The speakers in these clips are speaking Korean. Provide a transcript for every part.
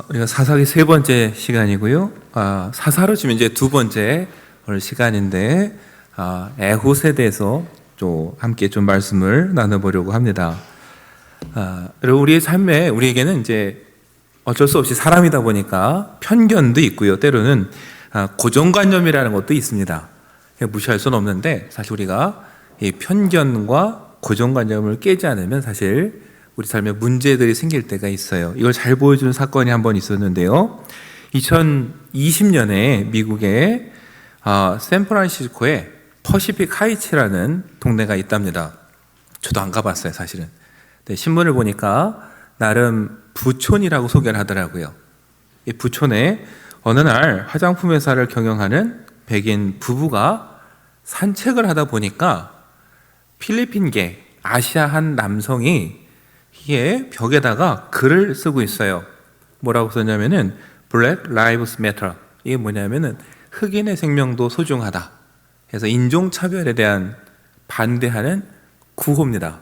우리가 사사기 세 번째 시간이고요. 사사로 치면 이제 두 번째 오늘 시간인데, 에훗에 대해서 좀 함께 좀 말씀을 나눠보려고 합니다. 여러분, 우리의 삶에 우리에게는 이제 어쩔 수 없이 사람이다 보니까 편견도 있고요. 때로는 고정관념이라는 것도 있습니다. 무시할 수는 없는데, 사실 우리가 이 편견과 고정관념을 깨지 않으면 사실 우리 삶에 문제들이 생길 때가 있어요. 이걸 잘 보여주는 사건이 한 번 있었는데요. 2020년에 미국의 샌프란시스코에 퍼시픽 하이츠라는 동네가 있답니다. 저도 안 가봤어요, 사실은. 근데 신문을 보니까 나름 부촌이라고 소개를 하더라고요. 이 부촌에 어느 날 화장품 회사를 경영하는 백인 부부가 산책을 하다 보니까 필리핀계 아시아 한 남성이 이게 벽에다가 글을 쓰고 있어요. 뭐라고 썼냐면은 Black Lives Matter. 이게 뭐냐면은 흑인의 생명도 소중하다. 그래서 인종차별에 대한 반대하는 구호입니다.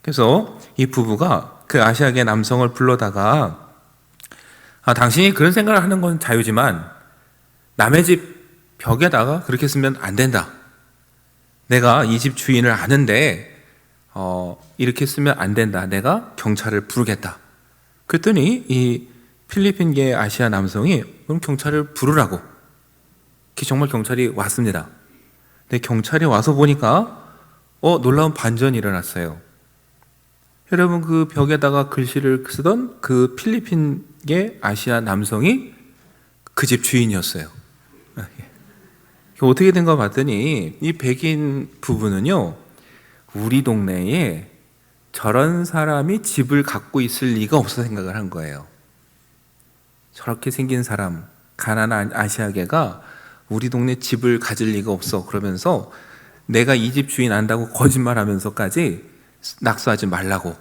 그래서 이 부부가 그 아시아계 남성을 불러다가 당신이 그런 생각을 하는 건 자유지만 남의 집 벽에다가 그렇게 쓰면 안 된다. 내가 이 집 주인을 아는데 이렇게 쓰면 안 된다. 내가 경찰을 부르겠다. 그랬더니 이 필리핀계 아시아 남성이 그럼 경찰을 부르라고. 정말 경찰이 왔습니다. 근데 경찰이 와서 보니까 놀라운 반전이 일어났어요. 여러분, 그 벽에다가 글씨를 쓰던 그 필리핀계 아시아 남성이 그 집 주인이었어요. 어떻게 된가 봤더니 이 백인 부부는요, 우리 동네에 저런 사람이 집을 갖고 있을 리가 없어 생각을 한 거예요. 저렇게 생긴 사람, 가난한 아시아계가 우리 동네 집을 가질 리가 없어. 그러면서 내가 이 집 주인 안다고 거짓말하면서까지 낙서하지 말라고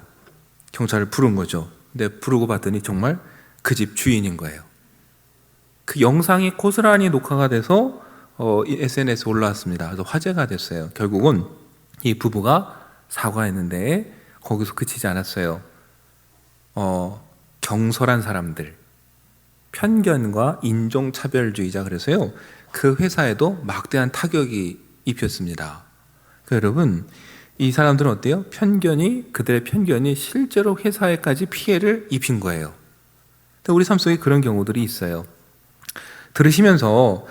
경찰을 부른 거죠. 근데 부르고 봤더니 정말 그 집 주인인 거예요. 그 영상이 고스란히 녹화가 돼서 SNS에 올라왔습니다. 그래서 화제가 됐어요. 결국은 이 부부가 사과했는데 거기서 그치지 않았어요. 경솔한 사람들, 편견과 인종차별주의자, 그래서요 그 회사에도 막대한 타격이 입혔습니다. 그러니까 여러분, 이 사람들은 어때요? 그들의 편견이 실제로 회사에까지 피해를 입힌 거예요. 우리 삶 속에 그런 경우들이 있어요. 들으시면서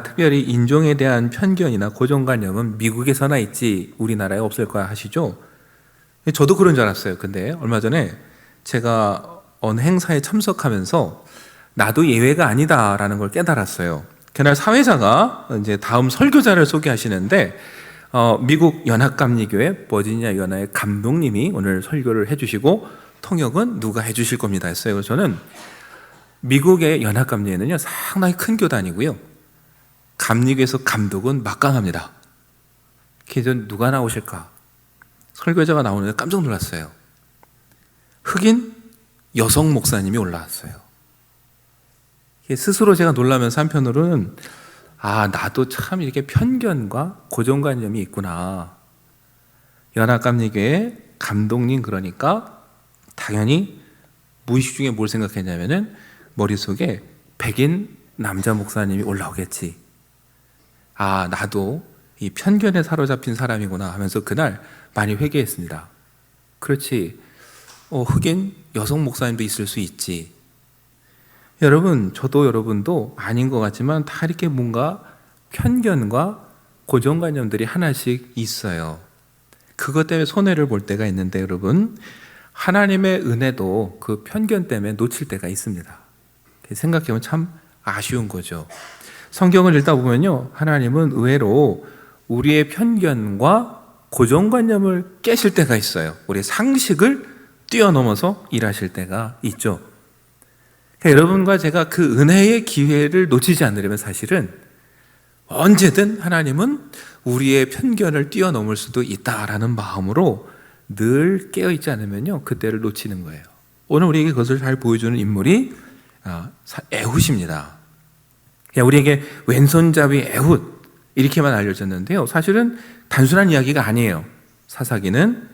특별히 인종에 대한 편견이나 고정관념은 미국에서나 있지 우리나라에 없을 거야 하시죠? 저도 그런 줄 알았어요. 근데 얼마 전에 제가 어느 행사에 참석하면서 나도 예외가 아니다라는 걸 깨달았어요. 그날 사회자가 이제 다음 설교자를 소개하시는데 미국 연합감리교회 버지니아 연합의 감독님이 오늘 설교를 해주시고 통역은 누가 해주실 겁니다 했어요. 그래서 저는 미국의 연합감리회는요 상당히 큰 교단이고요, 감리교에서 감독은 막강합니다. 그래서 누가 나오실까? 설교자가 나오는데 깜짝 놀랐어요. 흑인 여성 목사님이 올라왔어요. 스스로 제가 놀라면서 한편으로는 나도 참 이렇게 편견과 고정관념이 있구나. 연합감리교회 감독님, 그러니까 당연히 무의식 중에 뭘 생각했냐면은 머릿속에 백인 남자 목사님이 올라오겠지. 나도 이 편견에 사로잡힌 사람이구나 하면서 그날 많이 회개했습니다. 그렇지, 흑인 여성 목사님도 있을 수 있지. 여러분, 저도 여러분도 아닌 것 같지만 다 이렇게 뭔가 편견과 고정관념들이 하나씩 있어요. 그것 때문에 손해를 볼 때가 있는데, 여러분, 하나님의 은혜도 그 편견 때문에 놓칠 때가 있습니다. 생각해보면 참 아쉬운 거죠. 성경을 읽다 보면요, 하나님은 의외로 우리의 편견과 고정관념을 깨실 때가 있어요. 우리의 상식을 뛰어넘어서 일하실 때가 있죠. 그러니까 여러분과 제가 그 은혜의 기회를 놓치지 않으려면 사실은 언제든 하나님은 우리의 편견을 뛰어넘을 수도 있다라는 마음으로 늘 깨어있지 않으면요, 그때를 놓치는 거예요. 오늘 우리에게 그것을 잘 보여주는 인물이 에훗입니다. 우리에게 왼손잡이 에훗 이렇게만 알려졌는데요, 사실은 단순한 이야기가 아니에요. 사사기는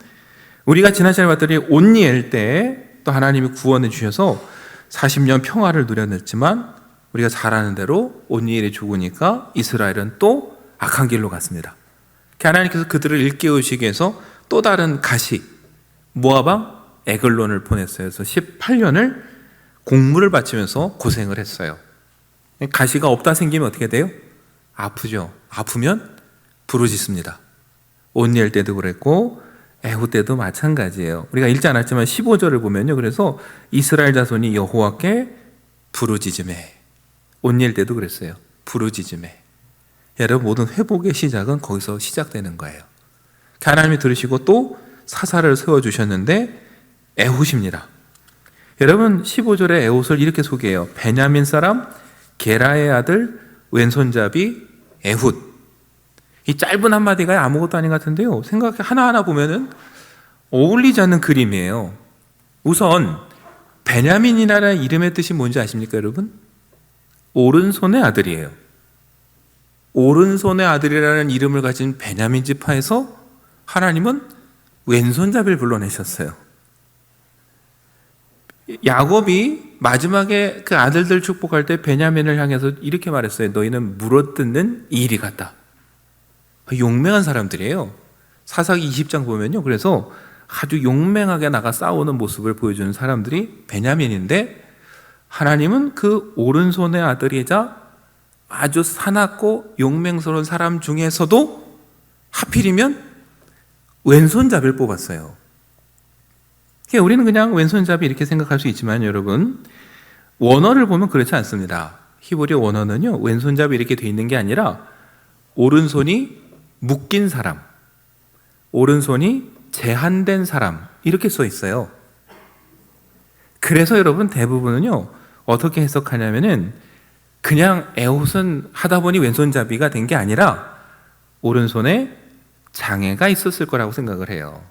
우리가 지난 시간에 봤더니 온니엘 때 또 하나님이 구원해 주셔서 40년 평화를 누려냈지만 우리가 잘 아는 대로 온니엘이 죽으니까 이스라엘은 또 악한 길로 갔습니다. 하나님께서 그들을 일깨우시기 위해서 또 다른 가시 모압 왕 에글론을 보냈어요. 그래서 18년을 공물을 바치면서 고생을 했어요. 가시가 없다 생기면 어떻게 돼요? 아프죠. 아프면 부르짖습니다. 온니엘 때도 그랬고 에후 때도 마찬가지예요. 우리가 읽지 않았지만 15절을 보면요. 그래서 이스라엘 자손이 여호와께 부르짖으매. 온니엘 때도 그랬어요. 부르짖으매. 여러분, 모든 회복의 시작은 거기서 시작되는 거예요. 하나님이 들으시고 또 사사를 세워주셨는데 에훗입니다. 여러분, 15절에 에훗을 이렇게 소개해요. 베냐민 사람 게라의 아들 왼손잡이 에훗. 이 짧은 한마디가 아무것도 아닌 것 같은데요, 생각 하나하나 보면은 어울리지 않는 그림이에요. 우선 베냐민이라는 이름의 뜻이 뭔지 아십니까, 여러분? 오른손의 아들이에요. 오른손의 아들이라는 이름을 가진 베냐민 지파에서 하나님은 왼손잡이를 불러내셨어요. 야곱이 마지막에 그 아들들 축복할 때 베냐민을 향해서 이렇게 말했어요. 너희는 물어뜯는 이리 같다. 용맹한 사람들이에요. 사사기 20장 보면요, 그래서 아주 용맹하게 나가 싸우는 모습을 보여주는 사람들이 베냐민인데, 하나님은 그 오른손의 아들이자 아주 사납고 용맹스러운 사람 중에서도 하필이면 왼손잡이를 뽑았어요. 우리는 그냥 왼손잡이 이렇게 생각할 수 있지만 여러분, 원어를 보면 그렇지 않습니다. 히브리 원어는요, 왼손잡이 이렇게 돼 있는 게 아니라 오른손이 묶인 사람, 오른손이 제한된 사람, 이렇게 써 있어요. 그래서 여러분, 대부분은요 어떻게 해석하냐면은 그냥 에훗은 하다 보니 왼손잡이가 된 게 아니라 오른손에 장애가 있었을 거라고 생각을 해요.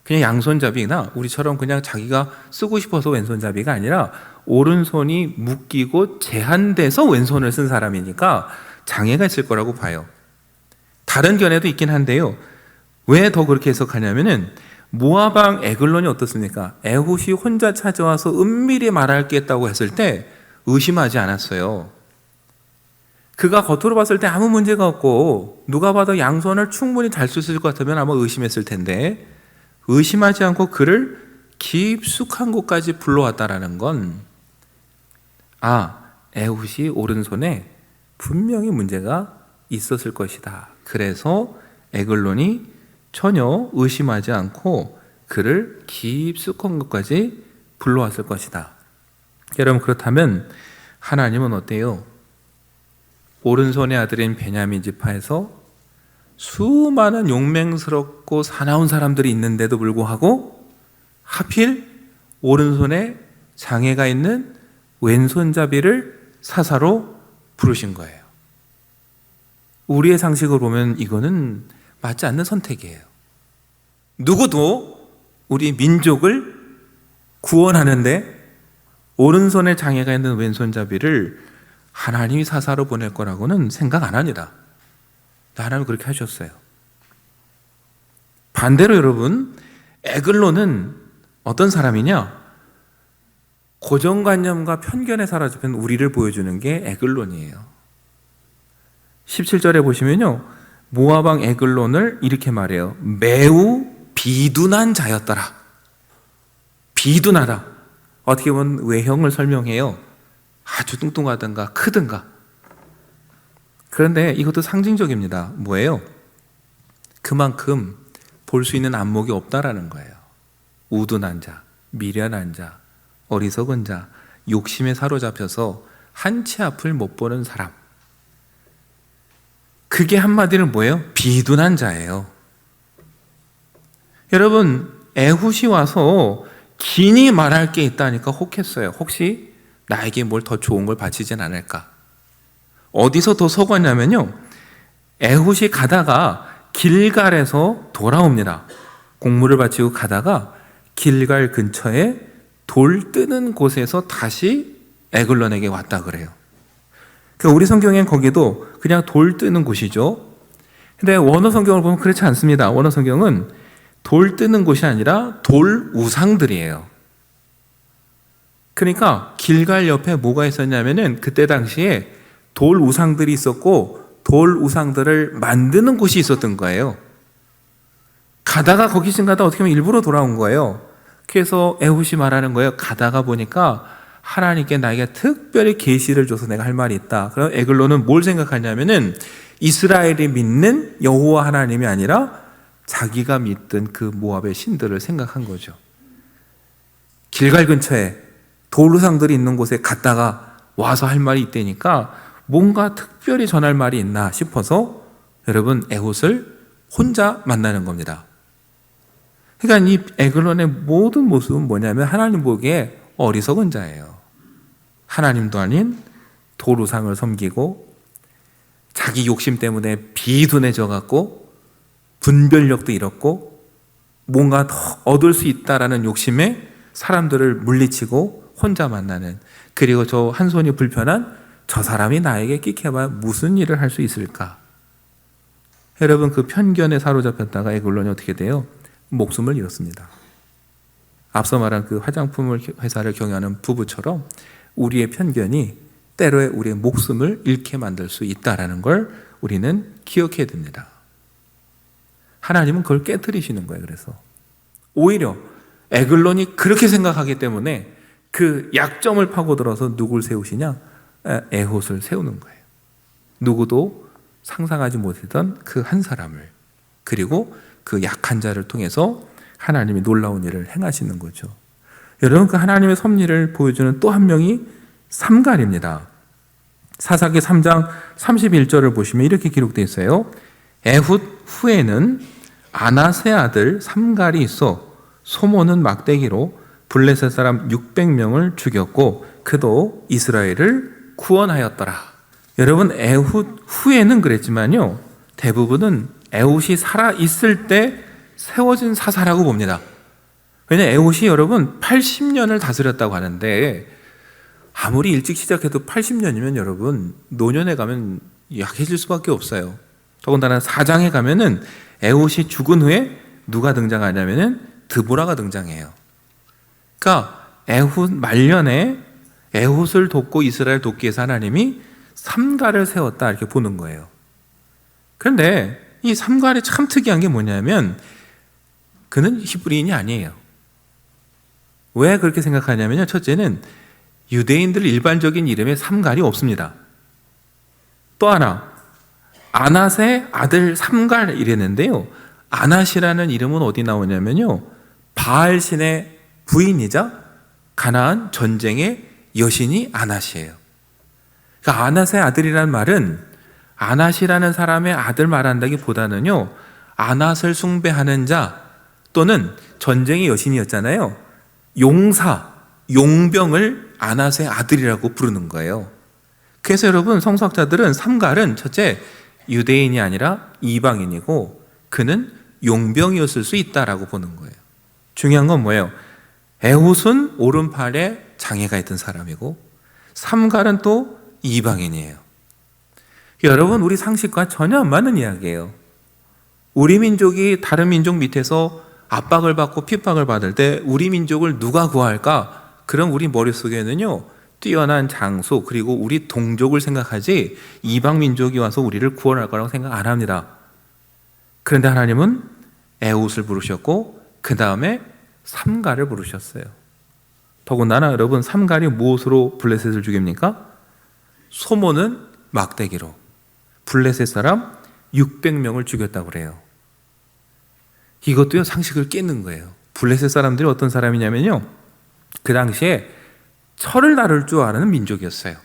그냥 양손잡이나 우리처럼 그냥 자기가 쓰고 싶어서 왼손잡이가 아니라 오른손이 묶이고 제한돼서 왼손을 쓴 사람이니까 장애가 있을 거라고 봐요. 다른 견해도 있긴 한데요, 왜 더 그렇게 해석하냐면은 모압 왕 에글론이 어떻습니까? 에훗이 혼자 찾아와서 은밀히 말할 게 있다고 했을 때 의심하지 않았어요. 그가 겉으로 봤을 때 아무 문제가 없고 누가 봐도 양손을 충분히 잘 쓰실 것 같으면 아마 의심했을 텐데, 의심하지 않고 그를 깊숙한 곳까지 불러왔다라는 건, 에훗이 오른손에 분명히 문제가 있었을 것이다. 그래서 에글론이 전혀 의심하지 않고 그를 깊숙한 곳까지 불러왔을 것이다. 여러분, 그렇다면 하나님은 어때요? 오른손의 아들인 베냐민 지파에서 수많은 용맹스럽고 사나운 사람들이 있는데도 불구하고 하필 오른손에 장애가 있는 왼손잡이를 사사로 부르신 거예요. 우리의 상식으로 보면 이거는 맞지 않는 선택이에요. 누구도 우리 민족을 구원하는데 오른손에 장애가 있는 왼손잡이를 하나님이 사사로 보낼 거라고는 생각 안 합니다. 하나님은 그렇게 하셨어요. 반대로 여러분, 에글론은 어떤 사람이냐? 고정관념과 편견에 사로잡힌 우리를 보여주는 게 에글론이에요. 17절에 보시면요, 모압 왕 에글론을 이렇게 말해요. 매우 비둔한 자였더라. 비둔하다. 어떻게 보면 외형을 설명해요. 아주 뚱뚱하든가 크든가. 그런데 이것도 상징적입니다. 뭐예요? 그만큼 볼 수 있는 안목이 없다라는 거예요. 우둔한 자, 미련한 자, 어리석은 자, 욕심에 사로잡혀서 한치 앞을 못 보는 사람. 그게 한마디로 뭐예요? 비둔한 자예요. 여러분, 에훗이 와서 긴히 말할 게 있다니까 혹했어요. 혹시 나에게 뭘 더 좋은 걸 바치진 않을까? 어디서 더 속았냐면요, 에훗이 가다가 길갈에서 돌아옵니다. 공물을 바치고 가다가 길갈 근처에 돌 뜨는 곳에서 다시 에글론에게 왔다 그래요. 우리 성경엔 거기도 그냥 돌 뜨는 곳이죠. 근데 원어 성경을 보면 그렇지 않습니다. 원어 성경은 돌 뜨는 곳이 아니라 돌 우상들이에요. 그러니까 길갈 옆에 뭐가 있었냐면은 그때 당시에 돌 우상들이 있었고 돌 우상들을 만드는 곳이 있었던 거예요. 가다가 거기 지나가다 어떻게 보면 일부러 돌아온 거예요. 그래서 에훗이 말하는 거예요. 가다가 보니까 하나님께 나에게 특별히 계시를 줘서 내가 할 말이 있다. 그럼 에글론은 뭘 생각하냐면은 이스라엘이 믿는 여호와 하나님이 아니라 자기가 믿던 그 모압의 신들을 생각한 거죠. 길갈 근처에 돌우상들이 있는 곳에 갔다가 와서 할 말이 있다니까 뭔가 특별히 전할 말이 있나 싶어서 여러분 에훗을 혼자 만나는 겁니다. 그러니까 이 에글론의 모든 모습은 뭐냐면 하나님 보기에 어리석은 자예요. 하나님도 아닌 돌우상을 섬기고 자기 욕심 때문에 비둔해져 갖고 분별력도 잃었고 뭔가 더 얻을 수 있다라는 욕심에 사람들을 물리치고 혼자 만나는, 그리고 저 한 손이 불편한 저 사람이 나에게 끼켜봐 무슨 일을 할 수 있을까? 여러분 그 편견에 사로잡혔다가 에글론이 어떻게 돼요? 목숨을 잃었습니다. 앞서 말한 그 화장품 회사를 경영하는 부부처럼 우리의 편견이 때로에 우리의 목숨을 잃게 만들 수 있다는 걸 우리는 기억해야 됩니다. 하나님은 그걸 깨트리시는 거예요. 그래서 오히려 에글론이 그렇게 생각하기 때문에 그 약점을 파고들어서 누굴 세우시냐? 에훗을 세우는 거예요. 누구도 상상하지 못했던 그 한 사람을, 그리고 그 약한 자를 통해서 하나님이 놀라운 일을 행하시는 거죠. 여러분 그 하나님의 섭리를 보여주는 또 한 명이 삼갈입니다. 사사기 3장 31절을 보시면 이렇게 기록되어 있어요. 에훗 후에는 아낫의 아들 삼갈이 있어 소모는 막대기로 블레셋 사람 600명을 죽였고 그도 이스라엘을 구원하였더라. 여러분 에훗 후에는 그랬지만요, 대부분은 에훗이 살아있을 때 세워진 사사라고 봅니다. 왜냐하면 에훗이 여러분 80년을 다스렸다고 하는데 아무리 일찍 시작해도 80년이면 여러분 노년에 가면 약해질 수밖에 없어요. 더군다나 4장에 가면은 에훗이 죽은 후에 누가 등장하냐면은 드보라가 등장해요. 그러니까 에훗 말년에 에훗을 돕고 이스라엘 돕기 위해서 하나님이 삼갈을 세웠다 이렇게 보는 거예요. 그런데 이 삼갈이 참 특이한 게 뭐냐면 그는 히브리인이 아니에요. 왜 그렇게 생각하냐면요, 첫째는 유대인들 일반적인 이름에 삼갈이 없습니다. 또 하나 아낫의 아들 삼갈 이랬는데요, 아낫이라는 이름은 어디 나오냐면요, 바알 신의 부인이자 가나안 전쟁의 여신이 아낫이에요. 그러니까 아낫의 아들이라는 말은 아낫이라는 사람의 아들 말한다기보다는요, 아낫을 숭배하는 자 또는 전쟁의 여신이었잖아요. 용사, 용병을 아낫의 아들이라고 부르는 거예요. 그래서 여러분 성서학자들은 삼갈은 첫째 유대인이 아니라 이방인이고 그는 용병이었을 수 있다라고 보는 거예요. 중요한 건 뭐예요? 에훗은 오른팔에 장애가 있던 사람이고 삼갈은 또 이방인이에요. 여러분 우리 상식과 전혀 안 맞는 이야기예요. 우리 민족이 다른 민족 밑에서 압박을 받고 핍박을 받을 때 우리 민족을 누가 구할까? 그럼 우리 머릿속에는요, 뛰어난 장수 그리고 우리 동족을 생각하지 이방 민족이 와서 우리를 구원할 거라고 생각 안 합니다. 그런데 하나님은 에훗을 부르셨고 그 다음에 삼갈을 부르셨어요. 더군다나 여러분 삼갈이 무엇으로 블레셋을 죽입니까? 소모는 막대기로 블레셋 사람 600명을 죽였다고 그래요. 이것도요 상식을 깨는 거예요. 블레셋 사람들이 어떤 사람이냐면요, 그 당시에 철을 다룰 줄 아는 민족이었어요.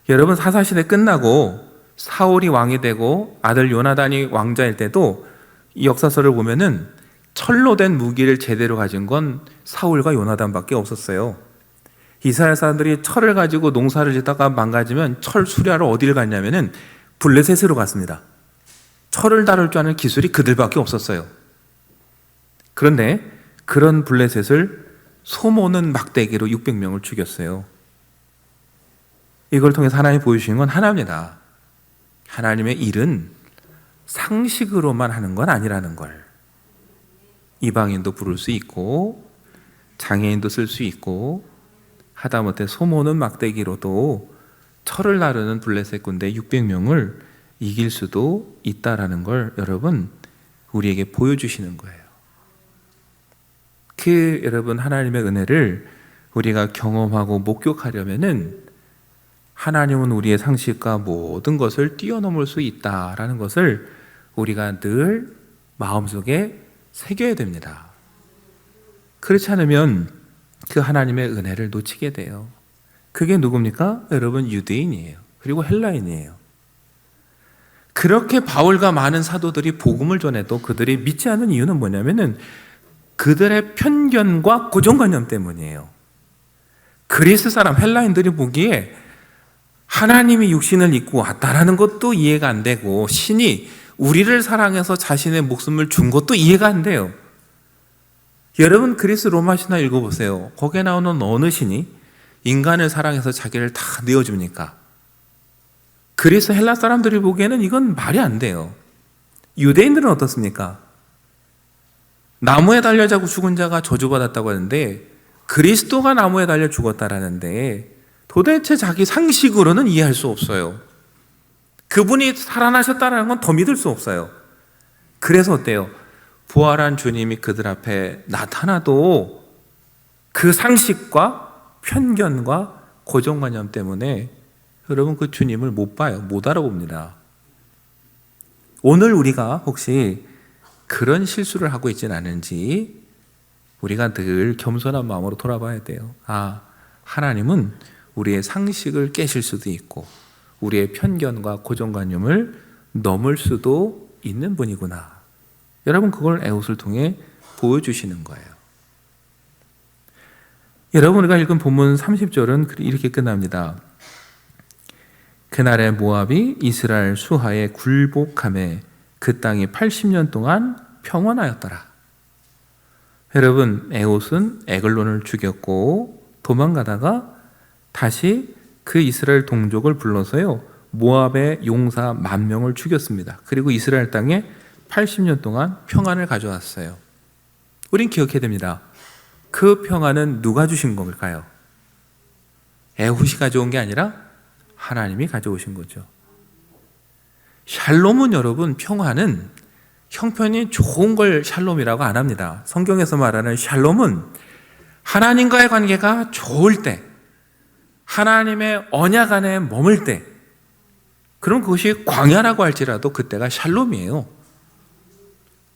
여러분 사사시대 끝나고 사울이 왕이 되고 아들 요나단이 왕자일 때도 이 역사서를 보면은 철로 된 무기를 제대로 가진 건 사울과 요나단밖에 없었어요. 이스라엘 사람들이 철을 가지고 농사를 짓다가 망가지면 철 수리하러 어디를 갔냐면은 블레셋으로 갔습니다. 철을 다룰 줄 아는 기술이 그들밖에 없었어요. 그런데 그런 블레셋을 소모는 막대기로 600명을 죽였어요. 이걸 통해서 하나님이 보여주신 건 하나입니다. 하나님의 일은 상식으로만 하는 건 아니라는 걸. 이방인도 부를 수 있고 장애인도 쓸 수 있고 하다못해 소모는 막대기로도 철을 나르는 블레셋 군대 600명을 이길 수도 있다라는 걸 여러분 우리에게 보여주시는 거예요. 여러분 하나님의 은혜를 우리가 경험하고 목격하려면은 하나님은 우리의 상식과 모든 것을 뛰어넘을 수 있다라는 것을 우리가 늘 마음속에 새겨야 됩니다. 그렇지 않으면 그 하나님의 은혜를 놓치게 돼요. 그게 누굽니까? 여러분 유대인이에요. 그리고 헬라인이에요. 그렇게 바울과 많은 사도들이 복음을 전해도 그들이 믿지 않는 이유는 뭐냐면은 그들의 편견과 고정관념 때문이에요. 그리스 사람 헬라인들이 보기에 하나님이 육신을 입고 왔다라는 것도 이해가 안 되고 신이 우리를 사랑해서 자신의 목숨을 준 것도 이해가 안 돼요. 여러분 그리스 로마 신화 읽어보세요. 거기에 나오는 어느 신이 인간을 사랑해서 자기를 다 내어줍니까? 그리스 헬라 사람들이 보기에는 이건 말이 안 돼요. 유대인들은 어떻습니까? 나무에 달려 죽은 자가 저주받았다고 하는데 그리스도가 나무에 달려 죽었다라는데 도대체 자기 상식으로는 이해할 수 없어요. 그분이 살아나셨다는 건 더 믿을 수 없어요. 그래서 어때요? 부활한 주님이 그들 앞에 나타나도 그 상식과 편견과 고정관념 때문에 여러분 그 주님을 못 봐요. 못 알아봅니다. 오늘 우리가 혹시 그런 실수를 하고 있지는 않은지 우리가 늘 겸손한 마음으로 돌아봐야 돼요. 하나님은 우리의 상식을 깨실 수도 있고 우리의 편견과 고정관념을 넘을 수도 있는 분이구나. 여러분 그걸 에봇을 통해 보여주시는 거예요. 여러분 우리가 읽은 본문 30절은 이렇게 끝납니다. 그날에 모압이 이스라엘 수하에 굴복하매 그 땅이 80년 동안 평안하였더라. 여러분 에봇은 에글론을 죽였고 도망가다가 다시 그 이스라엘 동족을 불러서요 모압의 용사 10,000명을 죽였습니다. 그리고 이스라엘 땅에 80년 동안 평안을 가져왔어요. 우린 기억해야 됩니다. 그 평안은 누가 주신 걸까요? 에훗이 가져온 게 아니라 하나님이 가져오신 거죠. 샬롬은 여러분 평안은 형편이 좋은 걸 샬롬이라고 안 합니다. 성경에서 말하는 샬롬은 하나님과의 관계가 좋을 때, 하나님의 언약 안에 머물 때, 그럼 그것이 광야라고 할지라도 그때가 샬롬이에요.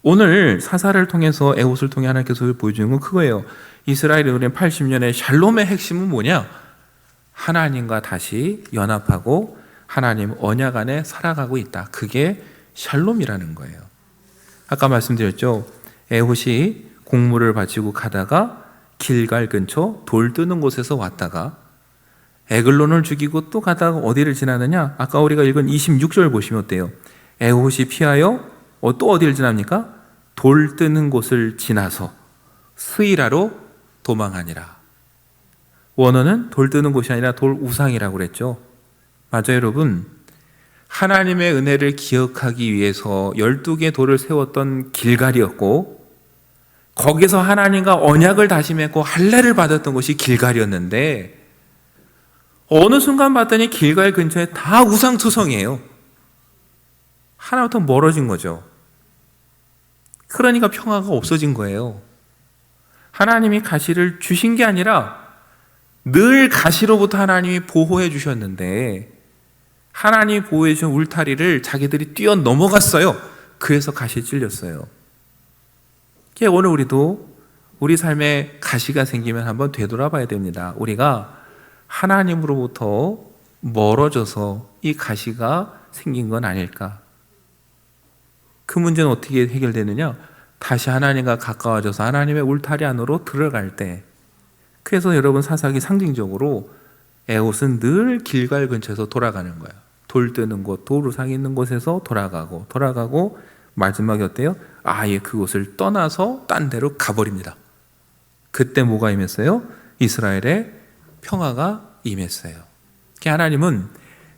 오늘 사사를 통해서 에봇을 통해 하나님께서 보여주는 건 그거예요. 이스라엘이 누린 80년의 샬롬의 핵심은 뭐냐? 하나님과 다시 연합하고 하나님 언약 안에 살아가고 있다. 그게 샬롬이라는 거예요. 아까 말씀드렸죠. 에봇이 공물을 바치고 가다가 길갈 근처 돌 뜨는 곳에서 왔다가 에글론을 죽이고 또 가다가 어디를 지나느냐? 아까 우리가 읽은 26절 보시면 어때요? 에봇이 피하여 또 어디를 지납니까? 돌 뜨는 곳을 지나서 스이라로 도망하니라. 원어는 돌 뜨는 곳이 아니라 돌 우상이라고 그랬죠. 맞아요, 여러분. 하나님의 은혜를 기억하기 위해서 12개 돌을 세웠던 길갈이었고 거기서 하나님과 언약을 다시 맺고 할례를 받았던 것이 길갈이었는데 어느 순간 봤더니 길갈 근처에 다 우상투성이에요. 하나부터 멀어진 거죠. 그러니까 평화가 없어진 거예요. 하나님이 가시를 주신 게 아니라 늘 가시로부터 하나님이 보호해 주셨는데 하나님이 보호해 주신 울타리를 자기들이 뛰어넘어갔어요. 그래서 가시에 찔렸어요. 오늘 우리도 우리 삶에 가시가 생기면 한번 되돌아봐야 됩니다. 우리가 하나님으로부터 멀어져서 이 가시가 생긴 건 아닐까? 그 문제는 어떻게 해결되느냐? 다시 하나님과 가까워져서 하나님의 울타리 안으로 들어갈 때, 그래서 여러분 사사기 상징적으로 에봇은 늘 길갈 근처에서 돌아가는 거예요. 돌 뜨는 곳, 돌 우상이 있는 곳에서 돌아가고 마지막에 어때요? 아예 그곳을 떠나서 딴 데로 가버립니다. 그때 뭐가 임했어요? 이스라엘의 평화가 임했어요. 하나님은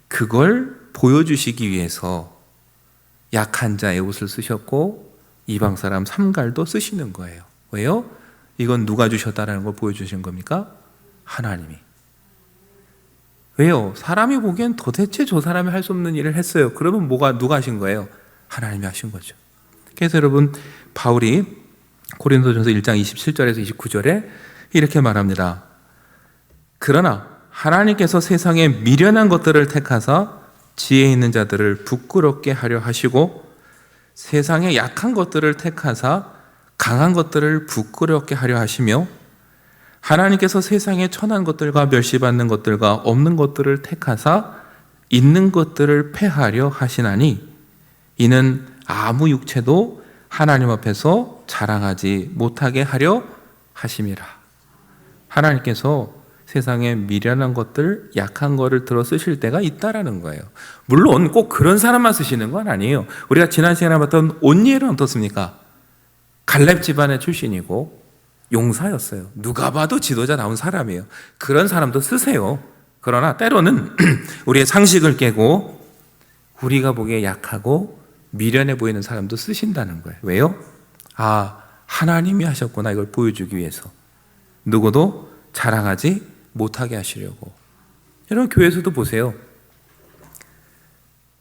그걸 보여주시기 위해서 약한 자 에봇을 쓰셨고 이방 사람 삼갈도 쓰시는 거예요. 왜요? 이건 누가 주셨다라는 걸 보여주신 겁니까? 하나님이. 왜요? 사람이 보기엔 도대체 저 사람이 할 수 없는 일을 했어요. 그러면 누가 하신 거예요? 하나님이 하신 거죠. 그래서 여러분, 바울이 고린도전서 1장 27절에서 29절에 이렇게 말합니다. 그러나 하나님께서 세상에 미련한 것들을 택하사 지혜 있는 자들을 부끄럽게 하려 하시고 세상에 약한 것들을 택하사 강한 것들을 부끄럽게 하려 하시며 하나님께서 세상에 천한 것들과 멸시받는 것들과 없는 것들을 택하사 있는 것들을 패하려 하시나니 이는 아무 육체도 하나님 앞에서 자랑하지 못하게 하려 하심이라. 하나님께서 세상에 미련한 것들, 약한 거를 들어 쓰실 때가 있다라는 거예요. 물론 꼭 그런 사람만 쓰시는 건 아니에요. 우리가 지난 시간에 봤던 온니엘은 어떻습니까? 갈렙 집안의 출신이고 용사였어요. 누가 봐도 지도자 나온 사람이에요. 그런 사람도 쓰세요. 그러나 때로는 우리의 상식을 깨고 우리가 보기에 약하고 미련해 보이는 사람도 쓰신다는 거예요. 왜요? 하나님이 하셨구나, 이걸 보여주기 위해서. 누구도 자랑하지 못하게 하시려고. 여러분, 교회에서도 보세요.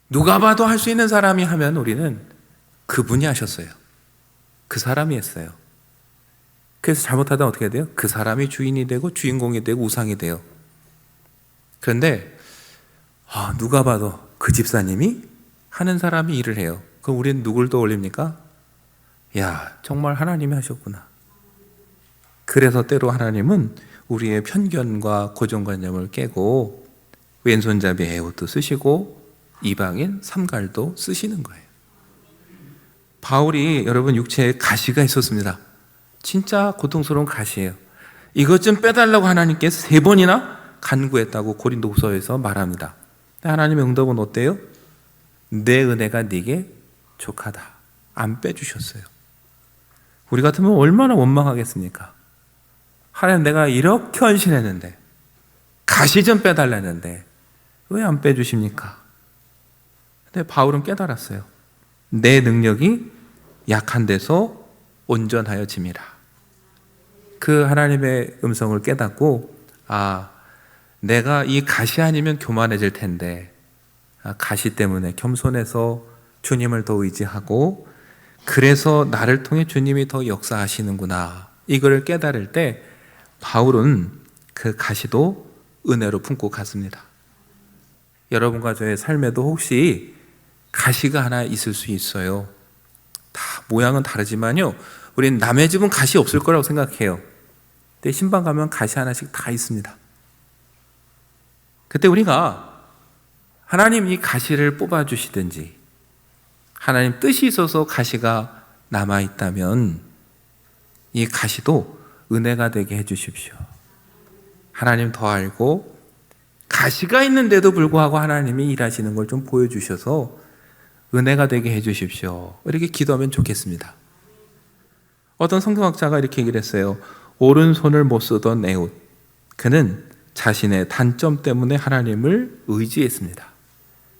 누가 봐도 할 수 있는 사람이 하면 우리는 그분이 하셨어요. 그 사람이 했어요. 그래서 잘못하다 어떻게 돼요? 그 사람이 주인이 되고 주인공이 되고 우상이 돼요. 그런데 누가 봐도 그 집사님이 하는 사람이 일을 해요. 그럼 우리는 누굴 떠올립니까? 야, 정말 하나님이 하셨구나. 그래서 때로 하나님은 우리의 편견과 고정관념을 깨고 왼손잡이 에봇도 쓰시고 이방인 삼갈도 쓰시는 거예요. 바울이 여러분 육체에 가시가 있었습니다. 진짜 고통스러운 가시예요. 이것 좀 빼달라고 하나님께서 3번이나 간구했다고 고린도후서에서 말합니다. 하나님의 응답은 어때요? 내 은혜가 네게 족하다. 안 빼주셨어요. 우리 같으면 얼마나 원망하겠습니까? 하나님, 내가 이렇게 헌신했는데 가시 좀 빼달라는데 왜 안 빼주십니까? 근데 바울은 깨달았어요. 내 능력이 약한 데서 온전하여 짐이라. 그 하나님의 음성을 깨닫고 내가 이 가시 아니면 교만해질 텐데 가시 때문에 겸손해서 주님을 더 의지하고 그래서 나를 통해 주님이 더 역사하시는구나, 이걸 깨달을 때 바울은 그 가시도 은혜로 품고 갔습니다. 여러분과 저의 삶에도 혹시 가시가 하나 있을 수 있어요. 다 모양은 다르지만요, 우린 남의 집은 가시 없을 거라고 생각해요. 근데 신방 가면 가시 하나씩 다 있습니다. 그때 우리가 하나님 이 가시를 뽑아주시든지 하나님 뜻이 있어서 가시가 남아있다면 이 가시도 은혜가 되게 해주십시오. 하나님 더 알고 가시가 있는데도 불구하고 하나님이 일하시는 걸 좀 보여주셔서 은혜가 되게 해주십시오. 이렇게 기도하면 좋겠습니다. 어떤 성경학자가 이렇게 얘기를 했어요. 오른손을 못 쓰던 에웃, 그는 자신의 단점 때문에 하나님을 의지했습니다.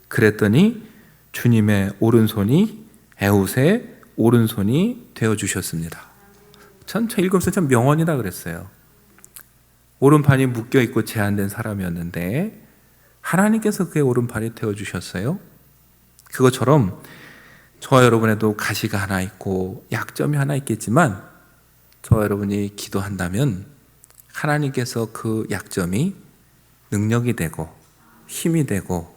그랬더니 주님의 오른손이 에웃의 오른손이 되어주셨습니다. 전 읽으면서 참 명언이다 그랬어요. 오른팔이 묶여있고 제한된 사람이었는데 하나님께서 그의 오른팔이 되어주셨어요. 그것처럼 저와 여러분에도 가시가 하나 있고 약점이 하나 있겠지만 저와 여러분이 기도한다면 하나님께서 그 약점이 능력이 되고 힘이 되고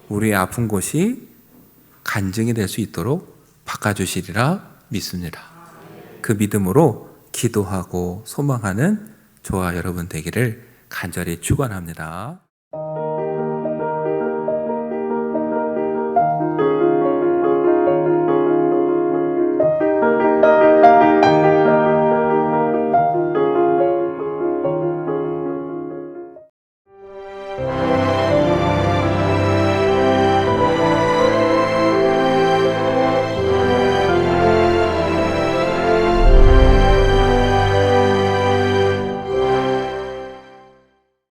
우리의 아픈 곳이 간증이 될 수 있도록 바꿔주시리라 믿습니다. 그 믿음으로 기도하고 소망하는 저와 여러분 되기를 간절히 축원합니다.